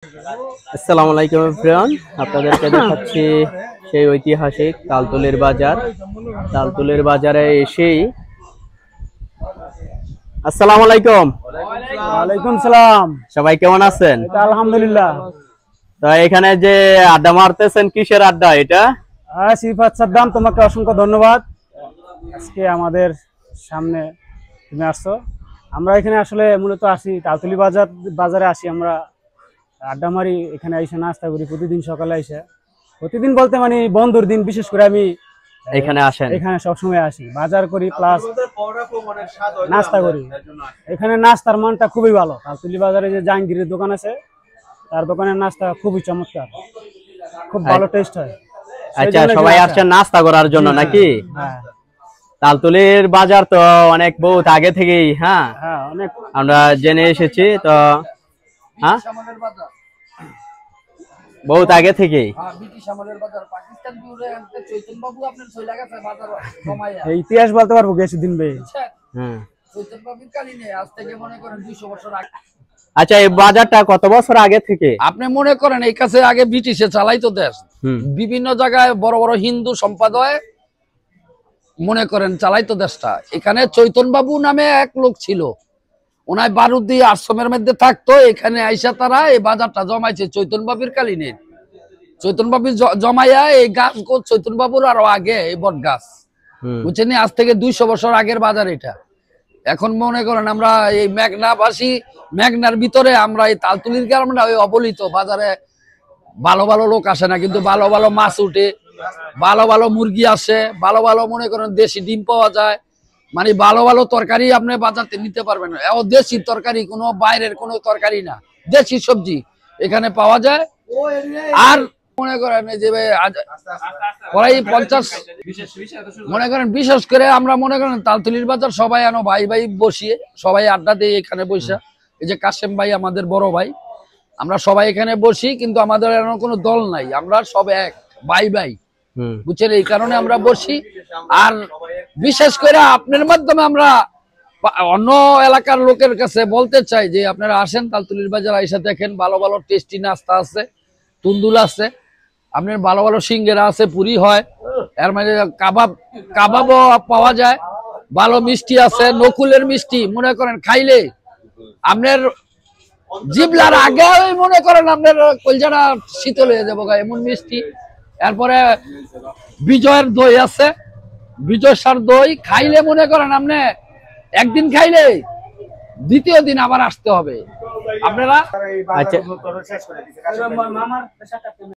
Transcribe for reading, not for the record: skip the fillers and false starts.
আসসালামু আলাইকুম এভরিওয়ান, আপনাদেরকে দেখাচ্ছি সেই ঐতিহাসিক তালতলির বাজার। তালতলির বাজারে এসেই আসসালামু আলাইকুম। ওয়ালাইকুম সালাম। সবাই কেমন আছেন? আলহামদুলিল্লাহ। তো এখানে যে আড্ডা মারতেছেন, কিসের আড্ডা এটা? সিফাত সাদ্দাম, তোমাকে অসংখ্য ধন্যবাদ। আজকে আমাদের সামনে তুমি আসছো। আমরা এখানে আসলে মূলত আসি তালতলি বাজারে আসি, আমরা আড্ডা মারি, এখানে এসে নাস্তা করি প্রতিদিন সকালে এসে। প্রতিদিন বলতে মানে বন্ধুর দিন বিশেষ করে আমি এখানে আসেন? এখানে সবসময় আসি, বাজার করি প্লাস নাস্তা করি। এখানে নাস্তার মানটা খুবই ভালো। তালতলি বাজারে যে জাহাঙ্গীরের দোকান আছে, তার দোকানের নাস্তা খুবই চমৎকার, খুব ভালো টেস্ট হয়। আচ্ছা, সবাই আসছেন নাস্তা করার জন্য নাকি? তালতলির বাজার তো অনেক বহুত আগে থেকেই অনেক আমরা জেনে এসেছি। তো বহুত আগে থেকেই ইতিহাস বলতে পারবো কিছুদিন ভাই। আচ্ছা, এই বাজারটা কত বছর আগে থেকে? আপনি মনে করেন এই কাছে আগে ব্রিটিশে চালাইতো দেশ, বিভিন্ন জায়গায় বড় বড় হিন্দু সম্পাদয় মনে করেন চালাইতো দেশটা। এখানে চৈতন বাবু নামে এক লোক ছিল, ওনায় বারুদি আশ্রমের মধ্যে থাকতো। এখানে আইসা তারা এই বাজারটা জমাইছে চৈতন বাবুর কালীনের। চৈতন বাবু জমাইয়া এই গাছ চৈতন বাবুর আরো আগে এই বট গাছ, বুঝছেন, আজ থেকে 200 বছর আগের বাজার এটা। এখন মনে করেন আমরা এই মেঘনাবাসী, মেঘনার ভিতরে আমরা এই তালতলির গ্রামটা ওই অবলিত বাজারে ভালো ভালো লোক আসে না, কিন্তু ভালো ভালো মাছ উঠে, ভালো ভালো মুরগি আসে, ভালো ভালো মনে করেন দেশি ডিম পাওয়া যায়, মানে ভালো ভালো তরকারি আপনি বাজারতে নিতে পারবেন। দেশি তরকারি, কোনো বাইরের কোনো তরকারি না, দেশি সবজি এখানে পাওয়া যায়। আর মনে করেন যে প্রায় 50 মনে করেন, বিশেষ করে আমরা মনে করেন তালতলির বাজার সবাই আনো ভাই ভাই বসিয়ে সবাই আড্ডা দিয়ে এখানে বসে। এই যে কাশেম ভাই আমাদের বড় ভাই, আমরা সবাই এখানে বসি, কিন্তু আমাদের এমন কোনো দল নাই, আমরা সব এক ভাই ভাই, বুঝছেন, এই কারণে আমরা বসি। আর বিশেষ করে আপনার মাধ্যমে আমরা অন্য এলাকার লোকের কাছে বলতে চাই যে আপনারা আসেন তালতলির বাজার, আইসা দেখেন ভালো ভালো টেস্টি নাস্তা আছে, তুন্দুল আছে, আপনার ভালো ভালো সিঙ্গারা আছে, পুরি হয়, এর মানে কাবাবও পাওয়া যায়, ভালো মিষ্টি আছে, নকুলের মিষ্টি মনে করেন খাইলে আপনার জিবলার আগে মনে করেন আপনার কলজাটা শীতল হয়ে যাবো এমন মিষ্টি। এরপরে বিজয়ের দই আছে, বিজয় সার দই খাইলে মনে করেন আপনি একদিন খাইলে দ্বিতীয় দিন আবার আসতে হবে আপনারা। আচ্ছা।